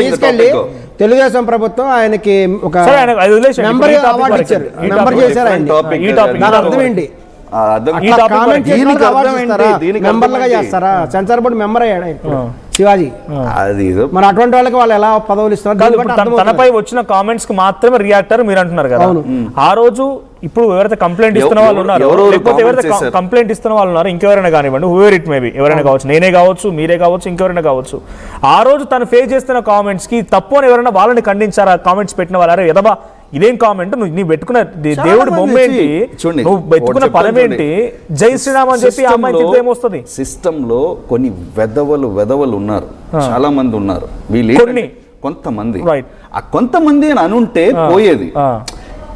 తీసుకెళ్ళి తెలుగుదేశం ప్రభుత్వం ఆయనకి ఒక నంబర్ అవార్డు ఇచ్చారు. నంబర్ చేశారు ఆయన. అర్థం ఏంటి? మెంబర్లుగా చేస్తారా? సెన్సార్ బోర్డు మెంబర్ అయ్యాడు శివాజీ. మరి అటువంటి వాళ్ళకి వాళ్ళు ఎలా పదవులు ఇస్తున్నారు? తనపై వచ్చిన కామెంట్స్ కి మాత్రమే రియాక్టర్ మీరు అంటున్నారు కదా. ఆ రోజు ఇప్పుడు ఎవరైతే కంప్లైంట్ ఇస్తున్న వాళ్ళు ఉన్నారు, లేకపోతే ఎవరైతే కంప్లైంట్ ఇస్తున్న వాళ్ళు ఉన్నారు, ఇంకెవరైనా కానివ్వండి, హూవర్ ఇట్ మేబీ, ఎవరైనా కావచ్చు, నేనే కావచ్చు, మీరే కావచ్చు, ఇంకెవరైనా కావచ్చు, ఆ రోజు తను ఫేస్ చేస్తున్న కామెంట్స్ కి తప్పు అని ఎవరైనా వాళ్ళని ఖండించారా? కామెంట్స్ పెట్టిన వాళ్ళు ఎదబా ఇదేం కామెంట్, నువ్వు పెట్టుకున్న దేవుడి బొమ్మ ఏంటి, నువ్వు పెట్టుకున్న పదం ఏంటి, జై శ్రీరామ్ అని చెప్పి అమ్మాయి ఏమొస్తుంది? సిస్టమ్ లో కొన్ని వెదవలు ఉన్నారు, చాలా మంది ఉన్నారు. వీళ్ళు కొంతమంది, ఆ కొంతమంది అని అనుంటే పోయేది.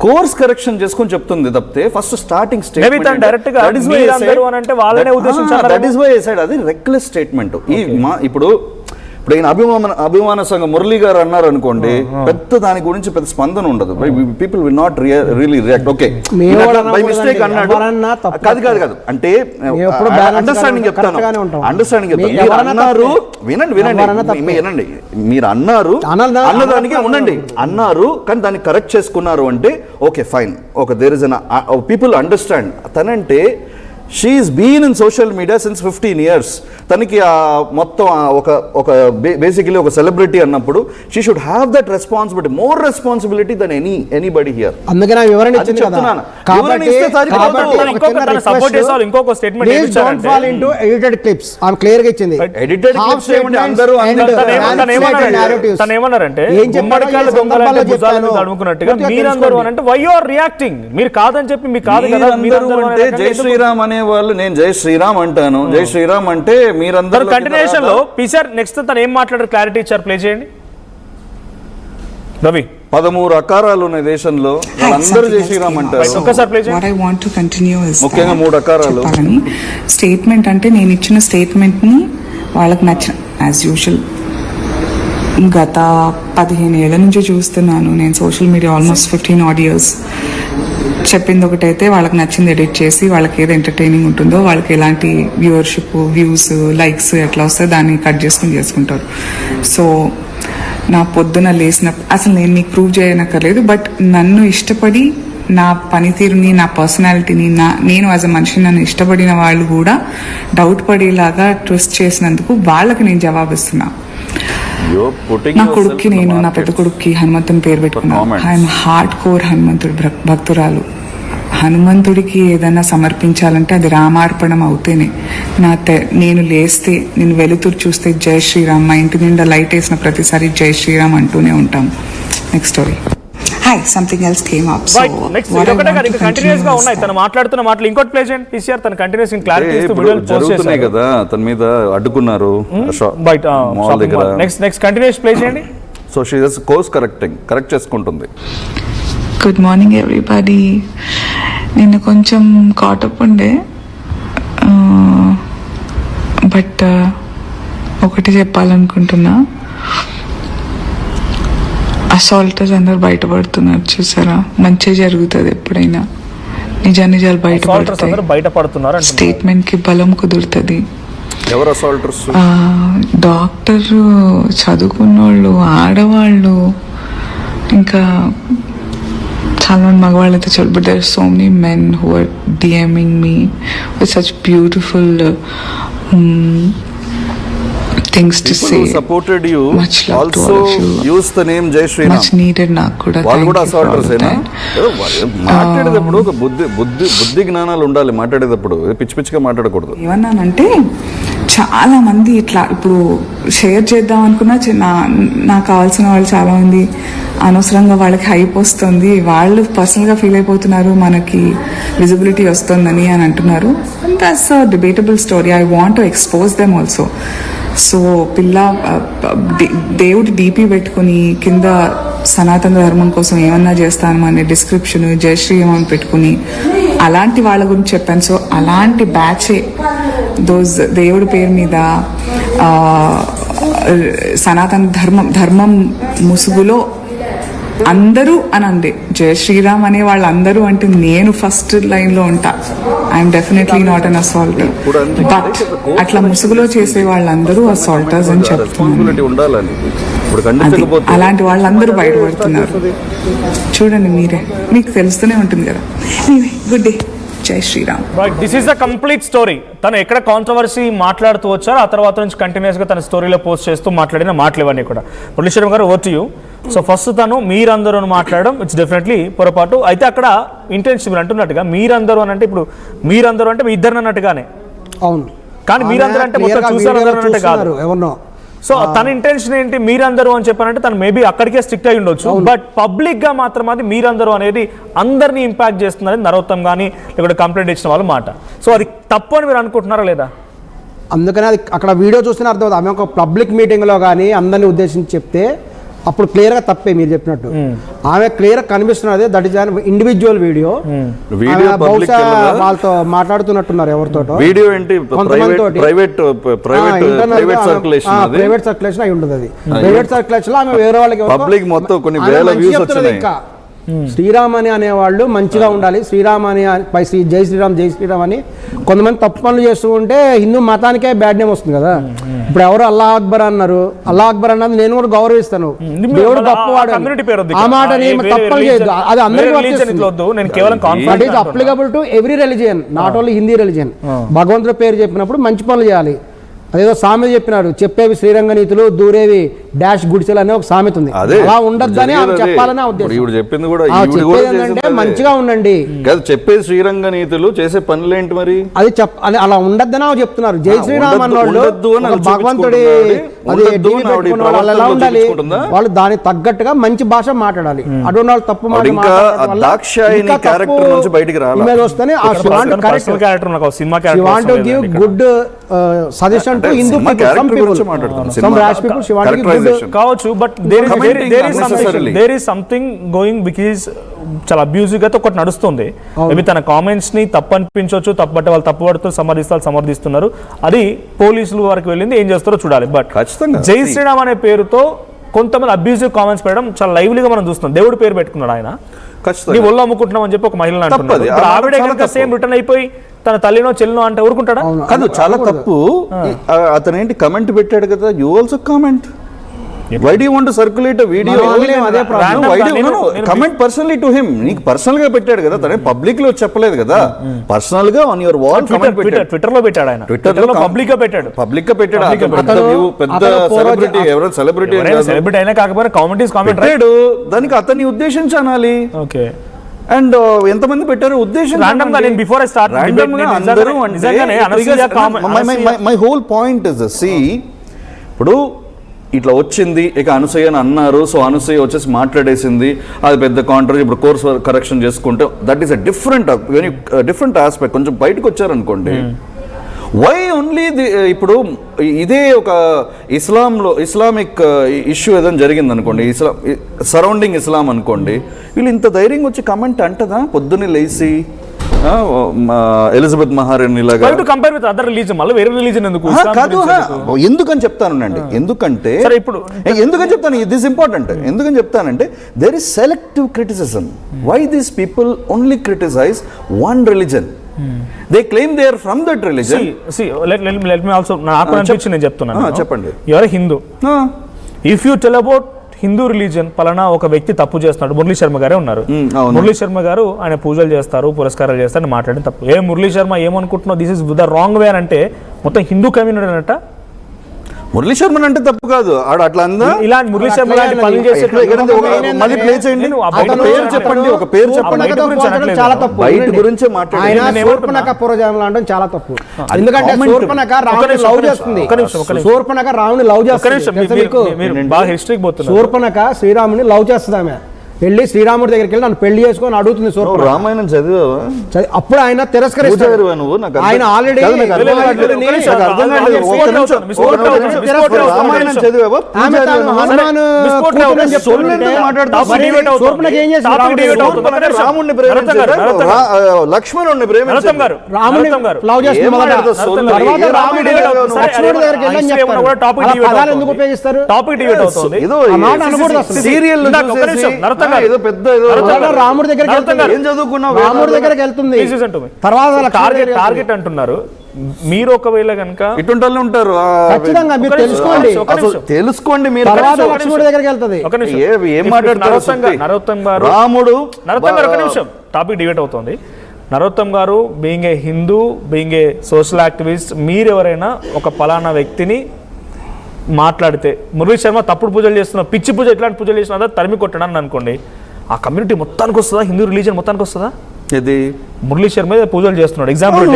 కోర్స్ కరెక్షన్ చేసుకొని చెప్తుంది తప్పితే ఫస్ట్ స్టార్టింగ్ స్టేట్మెంట్ అది రెక్లెస్ స్టేట్మెంట్. ఇప్పుడు ఈయన అభిమాన సంఘం మురళీ గారు అన్నారు అనుకోండి, పెద్ద దాని గురించి పెద్ద స్పందన ఉండదు. People will not really react. Okay by mistake అన్నాడు, కాదు అంటే అండర్స్టాండింగ్ చెప్తాను. మీరు అన్నారు, వినండి, మీరు అన్నారు అన్నదానికి ఉండండి, అన్నారు కానీ దాన్ని కరెక్ట్ చేసుకున్నారు అంటే okay fine. Okay there is an people understand. తనంటే she's been in social media since 15 years. తనకి మొత్తం ఒక బేసికలీ ఒక సెలబ్రిటీ అన్నప్పుడు she should have that responsibility, more responsibility than anybody here. అందుకనే వివరణ ఇచ్చింది కదా. ఇంకొక స్టేట్మెంట్ ఎడిటెడ్ క్లిప్స్ ఆమె క్లియర్ గా ఇచ్చింది. ఎడిటెడ్ క్లిప్స్ ఏమంటే అందరూ తనేమన్నారంటే గుమ్మడికాయల దొంగలంటే భుజాలను తడుముకున్నట్టుగా మీరందరూ అని అంటే వై యు ఆర్ రియాక్టింగ్, మీరు కాదని చెప్పి మీకు కాదు కదా. మీరందరూ అంటే జై శ్రీరామ్ అనే వాళ్ళు, నేను జై శ్రీరామ్ అంటాను. జై శ్రీరామ్ అంటే మీరందరూ కంటిన్యూషన్ లో పిసార్ నెక్స్ట్ తను ఏం మాట్లాడారు క్లారిటీ ఇచ్చారు, ప్లే చేయండి రవి. 13 అకారాలు ఉన్నాయి దేశంలో, వాళ్ళందరూ జై శ్రీరామ్ అంటారు. ఒక్కసారి ప్లే చేయండి. What I want to continue is ముఖ్యంగా 3 అకారాలు స్టేట్మెంట్ అంటే నేను ఇచ్చిన స్టేట్మెంట్ ని వాళ్ళకి నచ్చిన యాజ్ యూజువల్ గత 15 ఏళ్ల నుంచి చూస్తున్నాను నేను social media, almost 15 odd years. చెప్పింది ఒకటైతే వాళ్ళకి నచ్చింది ఎడిట్ చేసి వాళ్ళకి ఏది ఎంటర్టైనింగ్ ఉంటుందో, వాళ్ళకి ఎలాంటి వ్యూవర్షిప్, వ్యూస్, లైక్స్ ఎట్లా వస్తే దాన్ని కట్ చేసుకుంటారు. సో నా పొద్దున లేచిన అసలు నేను మీకు ప్రూవ్ చేయనక్కర్లేదు, బట్ నన్ను ఇష్టపడి నా పనితీరుని, నా పర్సనాలిటీని, నేను యాజ్ అ మనిషిని నన్ను ఇష్టపడిన వాళ్ళు కూడా డౌట్ పడేలాగా ట్విస్ట్ చేసినందుకు వాళ్ళకి నేను జవాబిస్తున్నా. నా కొడుక్కి నేను, నా పెద్ద కొడుక్కి హనుమంతుని పేరు పెట్టుకున్నాను. ఐఎమ్ హార్డ్ కోర్ హనుమంతుడి భక్తురాలు. హనుమంతుడికి ఏదైనా సమర్పించాలంటే అది రామార్పణం అవుతేనే. నేను లేస్తే, నేను వెలుతురు చూస్తే జై శ్రీరామ్, మా ఇంటి నిండా లైట్ వేసిన ప్రతిసారి జై శ్రీరామ్ అంటూనే ఉంటాం. Next story. Hi, something else came up. So what I want to continuous గా ఉన్నాయి తన మాట్లాడుతున్న మాటలు. ఇంకోటి ప్లే చేయండి పిసిఆర్. తన కంటిన్యూస్ క్లారిటీ ఇస్తూ వీడియోలు పోస్ట్ చేశారు కదా, తన మీద అడ్డుకున్నారు బయట మాల్ దగ్గర. నెక్స్ట్ కంటిన్యూస్ ప్లే చేయండి. So she is course correct చేసుకుంటుంది. Good morning everybody. నిన్న కొంచెం కాటప్ ఉండే, బట్ ఒకటి చెప్పాలనుకుంటున్నా. అసాల్టర్స్ అందరు బయటపడుతున్నారు చూసారా. మంచిగా జరుగుతుంది ఎప్పుడైనా, నిజాలు బయటపడుతున్నారు. స్టేట్మెంట్ కి బలం కుదురుతుంది. డాక్టర్, చదువుకున్నోళ్ళు, ఆడవాళ్ళు, ఇంకా చాలా మంది మగవాళ్ళు అయితే చూడు. But there are so many men who are DMing me with such beautiful things to say. People who supported you much love also to all of you. Use the name Jai Shri Ram. Much needed నాకు కూడా. వాళ్ళు కూడా అసాల్టర్స్ ఏనా? మాట్లాడేటప్పుడు ఒక బుద్ధి జ్ఞానాలు ఉండాలి. మాట్లాడేటప్పుడు పిచ్చిగా మాట్లాడకూడదు. ఏమన్నానంటే చాలా మంది ఇట్లా ఇప్పుడు షేర్ చేద్దాం అనుకున్నా, నాకు కావాల్సిన వాళ్ళు చాలా మంది అనవసరంగా వాళ్ళకి హైప్ వస్తుంది, వాళ్ళు పర్సనల్గా ఫీల్ అయిపోతున్నారు, మనకి విజిబిలిటీ వస్తుందని అని అంటున్నారు. That's a debatable story. I want to expose them also. So దేవుడి డీపీ పెట్టుకుని కింద సనాతన ధర్మం కోసం ఏమన్నా చేస్తాను అనే డిస్క్రిప్షన్ జై శ్రీరామ్ పెట్టుకుని అలాంటి వాళ్ళ గురించి చెప్పాను. సో అలాంటి బ్యాచే దేవుడి పేరు మీద సనాతన ధర్మం ముసుగులో అందరూ అని అంది జై శ్రీరామ్ అనే వాళ్ళందరూ అంటే నేను ఫస్ట్ లైన్ లో ఉంటా. I'm definitely not an assaulter, but అట్లా ముసుగులో చేసే వాళ్ళందరూ అసాల్టర్స్ అని చెప్తున్నాను. ఉండాలని ఇప్పుడు అది ఖండించకపోతే అలాంటి వాళ్ళందరూ బయటపడుతున్నారు. చూడండి మీరే, మీకు తెలుస్తూనే ఉంటుంది కదా. గుడ్ డే, జై Sriram. But this is the complete story. తను ఎక్కడ కాంట్రవర్సీ మాట్లాడుతూ వచ్చారో ఆ తర్వాత నుంచి కంటిన్యూస్ గా తన స్టోరీలో పోస్ట్ చేస్తూ మాట్లాడిన మాటలు ఇవన్నీ కూడా. మురళీశ్వరం గారు, over to you. So first తను మీరందరూ అని మాట్లాడడం ఇట్స్ డెఫినెట్లీ పొరపాటు. అయితే అక్కడ ఇంటెన్షన్ మీరు అంటున్నట్టుగా మీరందరూ అని అంటే ఇప్పుడు మీరందరూ అంటే మీ ఇద్దరు అన్నట్టుగానే, అవును, కానీ మీరందరూ అంటే మొత్తం చూసారు అన్నట్టు కాదు. ఎవరినో. సో తన ఇంటెన్షన్ ఏంటి, మీరందరూ అని చెప్పారంటే తను మేబీ అక్కడికే స్ట్రిక్ట్ అయి ఉండొచ్చు. బట్ పబ్లిక్ గా మాత్రం అది మీరందరూ అనేది అందరినీ ఇంపాక్ట్ చేస్తుందని నరోత్తం కానీ లేకపోతే కంప్లైంట్ ఇచ్చిన వాళ్ళ మాట. సో అది తప్పు అని మీరు అనుకుంటున్నారా లేదా? అందుకని అది అక్కడ వీడియో చూస్తేనే అర్థం అవుతుంది. ఆమె ఒక పబ్లిక్ మీటింగ్లో కానీ అందరినీ ఉద్దేశించి చెప్తే అప్పుడు క్లియర్గా తప్పే మీరు చెప్పినట్టు. ఆమె క్లియర్గా కనిపిస్తున్నది దట్ ఈస్ ఇండివిజువల్ వీడియో. బహుశా వాళ్ళతో మాట్లాడుతున్నట్టున్నారు ఎవరితోటో. వీడియో ఏంటి, ప్రైవేట్ సర్క్యులేషన్ అయి ఉంటుంది. అది ప్రైవేట్ సర్క్యులేషన్ లో ఆమె వేరే వాళ్ళకి పబ్లిక్ మొత్తం కొన్ని వేల వ్యూస్ వచ్చినాయి. ఇంకా శ్రీరామ్ అని అనేవాళ్ళు మంచిగా ఉండాలి, శ్రీరామ్ అని జై శ్రీరామ్ జై శ్రీరామ్ అని కొంతమంది తప్పు పనులు చేస్తూ ఉంటే హిందూ మతానికే బ్యాడ్ నేమ్ వస్తుంది కదా. ఇప్పుడు ఎవరు అల్లా అక్బర్ అన్నారు, అల్లా అక్బర్ అన్నది నేను కూడా గౌరవిస్తాను, దేవుడు గొప్పవాడు, ఆ మాటని తప్పని చేయొద్దు, అది అందరికీ applicable to every religion, not only Hindi religion. భగవంతుడి పేరు చెప్పినప్పుడు మంచి పనులు చేయాలి. అదేదో సామెత చెప్పినాడు, చెప్పేవి శ్రీరంగ నీతులు దూరేవి డాష్ గుడిసెలు అనే ఒక సామెత ఉంది. అలా ఉండద్దని చెప్పాలని చెప్పింది కూడా ఏంటంటే మంచిగా ఉండండి, చెప్పే శ్రీరంగ నీతులు చేసే పనులు ఏంటి మరి అది అలా ఉండద్దని చెప్తున్నారు. జై శ్రీరామ్ అన్నోళ్ళు భగవంతుడి అది ఎలా ఉండాలి, వాళ్ళు దానికి తగ్గట్టుగా మంచి భాష మాట్లాడాలి. అటువంటి వాళ్ళు తప్పు గుడ్ సజెషన్ టు హిందూ కావచ్చు. But there is something going because చాలా అబ్యూజివ్ గా ఒకటి నడుస్తుంది. మేబీ తన కామెంట్స్ ని తప్పు అనిపించవచ్చు, తప్పబట్టే వాళ్ళు తప్పుపడుతూ సమర్థిస్తున్నారు. అది పోలీసులు వరకు వెళ్ళింది, ఏం చేస్తారో చూడాలి. బట్ జై శ్రీరామ్ అనే పేరుతో కొంతమంది అబ్యూజివ్ కామెంట్స్ పెట్టడం చాలా లైవ్లీగా మనం చూస్తున్నాం. దేవుడి పేరు పెట్టుకున్నాడు ఆయన, నీ ఒళ్ళు అమ్ముకుంటున్నాం అని చెప్పి ఒక మహిళను అంటున్నారు. ఆవిడ కనుక సేమ్ రిటర్న్ అయిపోయి తన తల్లినో చెల్లినో అంటే ఊరుకుంటాడా? కాదు, చాలా తప్పు. అతను ఏంటి కమెంట్ పెట్టాడు కదా, you also comment. Why do you want to circulate a video? Comment personally to him. నీకు పర్సనల్ గా పెట్టాడు కదా, తనే పబ్లిక్ లో చెప్పలేదు కదా. పర్సనల్ గా ఆన్ యువర్ వాల్ కామెంట్ పెట్టాడు. ట్విట్టర్ లో పెట్టాడు ఆయన, ట్విట్టర్ లో పబ్లిక్ గా పెట్టాడు. పెద్ద సెలబ్రిటీ, ఎవరో సెలబ్రిటీ అయినా కాకపోతే కామెంట్స్ కామెంట్ పెట్టాడు, దానికి అతన్ని ఉద్దేశించి అనాలి. ఓకే. అండ్ ఎంతమంది పెట్టారు ఉద్దేశం my whole point is see, ఇప్పుడు ఇట్లా వచ్చింది, ఇక అనసూయ అని అన్నారు, సో అనసూయ వచ్చేసి మాట్లాడేసింది, అది పెద్ద కాంట్రవర్సీ. ఇప్పుడు కోర్స్ కరెక్షన్ చేసుకుంటే that is a different aspect. కొంచెం బయటకు వచ్చారనుకోండి, వై ఓన్లీ ఇప్పుడు ఇదే ఒక ఇస్లామిక్ ఇష్యూ ఏదైనా జరిగింది అనుకోండి, సరౌండింగ్ ఇస్లాం అనుకోండి, వీళ్ళు ఇంత ధైర్యంగా వచ్చి కమెంట్ అంటదా? పొద్దున్నే లేచి ఎలిజబెత్ మహారాణి లాగా ఎందుకని చెప్తానండి, ఎందుకంటే దిస్ ఇంపార్టెంట్. ఎందుకని చెప్తానంటే there is selective criticism. Why these people only criticize one religion? They claim they are from that religion. See, let me also నాకు అనిపించింది నేను చెప్తున్నాను. చెప్పండి. You are a Hindu. If you tell about Hindu religion పలానా ఒక వ్యక్తి తప్పు చేస్తున్నాడు, మురళీ శర్మ గారే ఉన్నారు. మురళీ శర్మ గారు ఆయన పూజలు చేస్తారు, పురస్కారాలు చేస్తారు, మాట్లాడిన తప్పు. మురళీ శర్మ ఏమనుకుంటున్నావు, this is the wrong way అంటే మొత్తం హిందూ కమ్యూనిటీ అన్నట్ట. మురళీ శర్మ అంటే తప్పు కాదు, ఆడ అట్లా అందా. ఇలాంటి మురళీ శర్మ లాంటి పనులు చేసే మళ్ళీ ప్లే చేయండి, చెప్పండి, ఒక పేరు చెప్పండి. చాలా తప్పు. బయట గురించే మాట్లాడారు. శూర్పణఖ పూర్వజన్మలు అనడం చాలా తప్పు. ఎందుకంటే శూర్పణఖ రాముని లవ్ చేస్తుంది. శూర్పణఖ రాముని లవ్ చేస్తుంది. బాగా హిస్టరీకి పోతుంది. శూర్పణఖ శ్రీరాముని లవ్ చేస్తుంది. ఆమె వెళ్ళి శ్రీరాముడి దగ్గరికి వెళ్ళి నన్ను పెళ్లి చేసుకొని అడుగుతుంది. రామాయణం చదివావా? అప్పుడు ఆయన తిరస్కరిస్తాడు. ఆయన ఆల్రెడీ లక్ష్మణుడిని ఎందుకు ఉపయోగిస్తారు? సీరియల్ నరోత్తం గారు. ఏదో పెద్ద రాముడి దగ్గరికి ఏం చదువుకున్నావు? రాముడి దగ్గరికి వెళ్తుంది Please listen to me. తర్వాత టార్గెట్ అంటున్నారు. మీరు ఒకవేళ కనుక ఇటువంటి వాళ్ళు ఉంటారు. ఖచ్చితంగా మీరు తెలుసుకోండి, అసలు తెలుసుకోండి మీరు. తర్వాత లక్ష్మణుడి దగ్గరికి వెళ్తుంది. ఒక నిమిషం. ఏం మాట్లాడతారు? నరోత్తం గారు రాముడు ఒక నిమిషం, టాపిక్ డిబేట్ అవుతుంది. నరోత్తం గారు being a Hindu, being a social activist, మీరు ఎవరైనా ఒక పలానా వ్యక్తిని మాట్లాడితే మురళీ శర్మ తప్పుడు పూజలు చేస్తున్నా, పిచ్చి పూజ ఎట్లాంటి పూజలు చేసినా తరిమి కొట్టడాన్ని అనుకోండి, ఆ కమ్యూనిటీ మొత్తానికి వస్తుందా? హిందూ రిలీజియన్ మొత్తానికి వస్తుందా? ఇది మురళీ శర్మ పూజలు చేస్తున్నాడు. ఎగ్జాంపుల్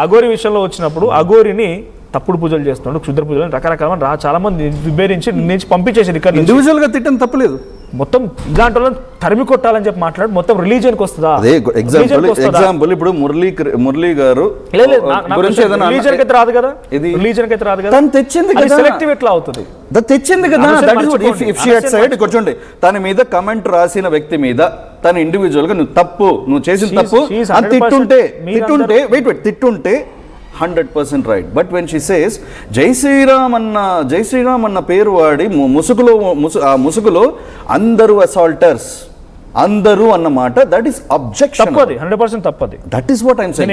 అఘోరి విషయంలో వచ్చినప్పుడు అఘోరిని తప్పుడు పూజలు చేస్తున్నాడు, క్షుద్ర పూజలు రకరకాల చాలా మంది విభేదించి నుంచి పంపించేసారు. ఇక్కడ ఇండివిజువల్ గా తిట్టం తప్పలేదు, మొత్తం ఇలాంటి వాళ్ళని తరిమి కొట్టాలని చెప్పి మాట్లాడు మొత్తం రిలీజియన్ కి వస్తుందా? అదే ఎగ్జాంపుల్ ఇప్పుడు మురళీ గారు రిలీజియన్ కి రాదు కదా, రిలీజియన్ కి రాదు కదా, తను తెచ్చింది కదా, సెలెక్టివ్ ఎట్లా అవుతుంది? తెచ్చింది కదా. కూర్చోండి, తన మీద కమెంట్ రాసిన వ్యక్తి మీద తన ఇండివిజువల్ గా నువ్వు చేసిన తప్పు అని తిట్టుంటే 100% right. But when she says జై శ్రీరామ్ అన్న పేరు వాడి ముసుగులో అందరూ అసాల్టర్స్ అందరూ అన్నమాట, దట్ ఈస్ అబ్జెక్షన్. తప్పది, 100% తప్పది. That is what I'm saying.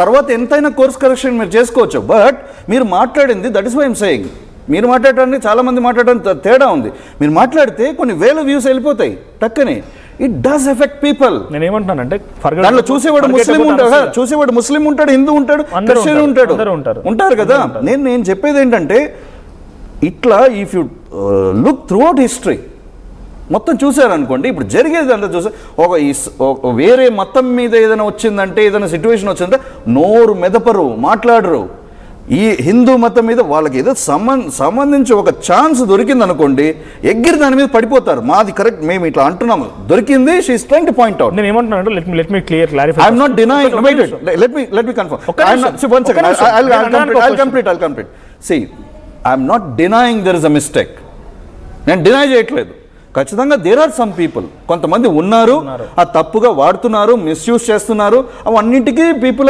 తర్వాత ఎంతైనా కోర్స్ కరెక్షన్ మీరు చేసుకోవచ్చు, బట్ మీరు మాట్లాడింది that is why I'm saying. మీరు మాట్లాడటానికి చాలా మంది మాట్లాడడానికి తేడా ఉంది. మీరు మాట్లాడితే కొన్ని వేల వ్యూస్ వెళ్ళిపోతాయి టక్కని. It does affect people. నేను ఏమంటానంటే దాంట్లో చూసేవాడు ముస్లిం ఉంటాడు, హిందూ ఉంటాడు, క్రిస్టియన్ ఉంటారు కదా. నేను చెప్పేది ఏంటంటే ఇట్లా if you look through out history మొత్తం చూసారనుకోండి, ఇప్పుడు జరిగేది అంతా చూసా, ఒక వేరే మతం మీద ఏదైనా వచ్చిందంటే, ఏదైనా సిచ్యువేషన్ వచ్చిందంటే నోరు మెదపరు, మాట్లాడరు. ఈ హిందూ మతం మీద వాళ్ళకి ఏదో సంబంధించి ఒక ఛాన్స్ దొరికింది అనుకోండి, ఎగ్గిరి దాని మీద పడిపోతారు. మాది కరెక్ట్, మేము ఇట్లా అంటున్నాము, దొరికింది. She is trying to point out. నేను ఏమంటున్నాను, let me clarify. I am not denying, let me confirm. I'll complete. See, I am not denying there is a mistake. నేను డినై చేయట్లేదు. ఖచ్చితంగా దేర్ ఆర్ సమ్ పీపుల్, కొంతమంది ఉన్నారు, ఆ తప్పుగా వాడుతున్నారు, మిస్యూజ్ చేస్తున్నారు. అవన్నింటికీ పీపుల్